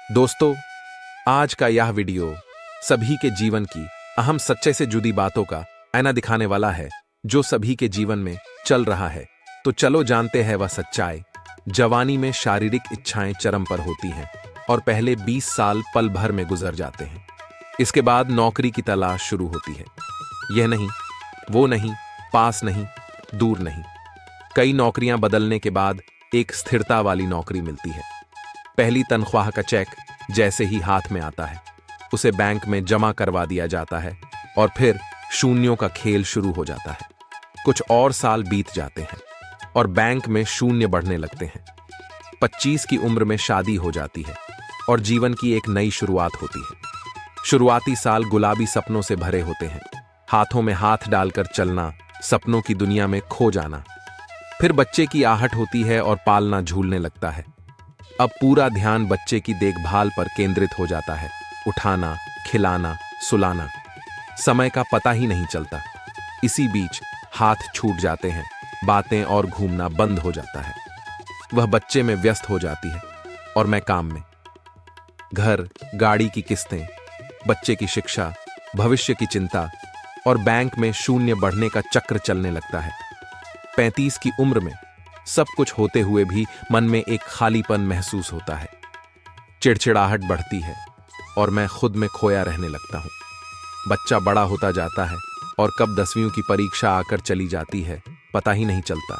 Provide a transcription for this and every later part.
दोस्तों, आज का यह वीडियो सभी के जीवन की अहम सच्चे से जुड़ी बातों का आईना दिखाने वाला है, जो सभी के जीवन में चल रहा है। तो चलो जानते हैं वह सच्चाई। जवानी में शारीरिक इच्छाएं चरम पर होती हैं और पहले 20 साल पल भर में गुजर जाते हैं। इसके बाद नौकरी की तलाश शुरू होती है। यह नहीं, वो नहीं, पास नहीं, दूर नहीं। कई नौकरियां बदलने के बाद एक स्थिरता वाली नौकरी मिलती है। पहली तनख्वाह का चेक जैसे ही हाथ में आता है, उसे बैंक में जमा करवा दिया जाता है और फिर शून्यों का खेल शुरू हो जाता है। कुछ और साल बीत जाते हैं और बैंक में शून्य बढ़ने लगते हैं। 25 की उम्र में शादी हो जाती है और जीवन की एक नई शुरुआत होती है। शुरुआती साल गुलाबी सपनों से भरे होते हैं। हाथों में हाथ डालकर चलना, सपनों की दुनिया में खो जाना। फिर बच्चे की आहट होती है और पालना झूलने लगता है। अब पूरा ध्यान बच्चे की देखभाल पर केंद्रित हो जाता है। उठाना, खिलाना, सुलाना, समय का पता ही नहीं चलता। इसी बीच हाथ छूट जाते हैं, बातें और घूमना बंद हो जाता है। वह बच्चे में व्यस्त हो जाती है और मैं काम में। घर, गाड़ी की किस्तें, बच्चे की शिक्षा, भविष्य की चिंता और बैंक में शून्य बढ़ने का चक्र चलने लगता है। 35 की उम्र में सब कुछ होते हुए भी मन में एक खालीपन महसूस होता है। चिड़चिड़ाहट बढ़ती है और मैं खुद में खोया रहने लगता हूं। बच्चा बड़ा होता जाता है और कब 10वीं की परीक्षा आकर चली जाती है, पता ही नहीं चलता।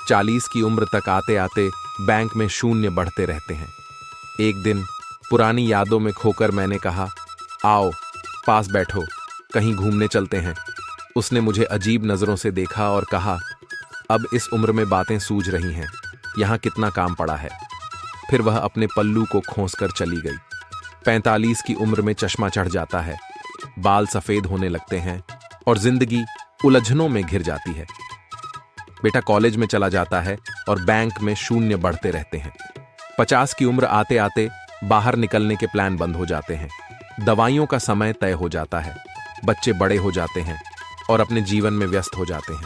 40 की उम्र तक आते आते बैंक में शून्य बढ़ते रहते हैं। एक दिन पुरानी यादों में खोकर मैंने कहा, आओ पास बैठो, कहीं घूमने चलते हैं। उसने मुझे अजीब नजरों से देखा और कहा, अब इस उम्र में बातें सूझ रही हैं, यहां कितना काम पड़ा है। फिर वह अपने पल्लू को खोंसकर चली गई। 45 की उम्र में चश्मा चढ़ जाता है, बाल सफेद होने लगते हैं और जिंदगी उलझनों में घिर जाती है। बेटा कॉलेज में चला जाता है और बैंक में शून्य बढ़ते रहते हैं। 50 की उम्र आते आते बाहर निकलने के प्लान बंद हो जाते हैं। दवाइयों का समय तय हो जाता है। बच्चे बड़े हो जाते हैं और अपने जीवन में व्यस्त हो जाते हैं।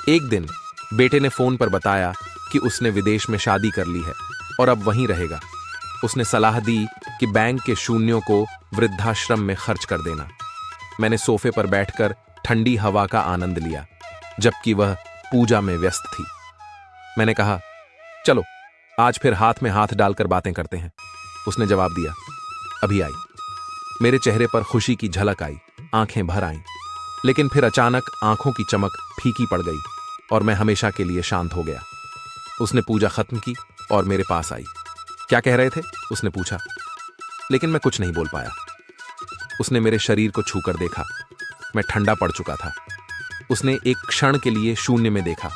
एक दिन बेटे ने फोन पर बताया कि उसने विदेश में शादी कर ली है और अब वहीं रहेगा। उसने सलाह दी कि बैंक के शून्यों को वृद्धाश्रम में खर्च कर देना। मैंने सोफे पर बैठकर ठंडी हवा का आनंद लिया, जबकि वह पूजा में व्यस्त थी। मैंने कहा, चलो आज फिर हाथ में हाथ डालकर बातें करते हैं। उसने जवाब दिया, अभी आई। मेरे चेहरे पर खुशी की झलक आई, आंखें भर आईं, लेकिन फिर अचानक आंखों की चमक फीकी पड़ गई और मैं हमेशा के लिए शांत हो गया। उसने पूजा खत्म की और मेरे पास आई। क्या कह रहे थे? उसने पूछा, लेकिन मैं कुछ नहीं बोल पाया। उसने मेरे शरीर को छूकर देखा। मैं ठंडा पड़ चुका था। उसने एक क्षण के लिए शून्य में देखा,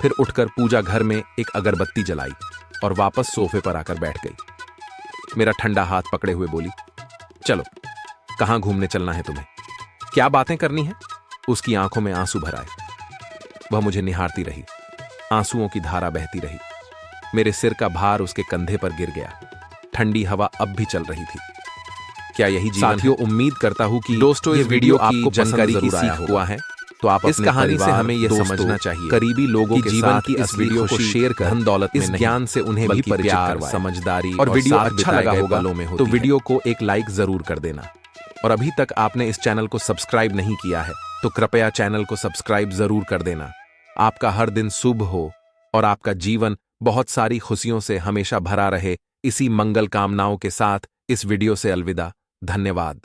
फिर उठकर पूजा घर में एक अगरबत्ती जलाई और वापस सोफे पर आकर बैठ गई। मेरा ठंडा हाथ पकड़े हुए बोली, चलो कहां घूमने चलना है तुम्हें? क्या बातें करनी है? उसकी आंखों में आंसू भर आए। वह मुझे निहारती रही, आंसुओं की धारा बहती रही। मेरे सिर का भार उसके कंधे पर गिर गया। ठंडी हवा अब भी चल रही थी। क्या यही जीवन? साथियों, उम्मीद करता हूं कि दोस्तों इस वीडियो आपको जानकारी की सीख हुआ है। तो आप इस कहानी से हमें यह समझना चाहिए, करीबी लोगों के जीवन की इस वीडियो को शेयर कर धन दौलत में ज्ञान से उन्हें भी प्यार, समझदारी और वीडियो अच्छा लगा होगा तो वीडियो को एक लाइक जरूर कर देना। और अभी तक आपने इस चैनल को सब्सक्राइब नहीं किया है तो कृपया चैनल को सब्सक्राइब जरूर कर देना। आपका हर दिन शुभ हो और आपका जीवन बहुत सारी खुशियों से हमेशा भरा रहे। इसी मंगल कामनाओं के साथ इस वीडियो से अलविदा। धन्यवाद।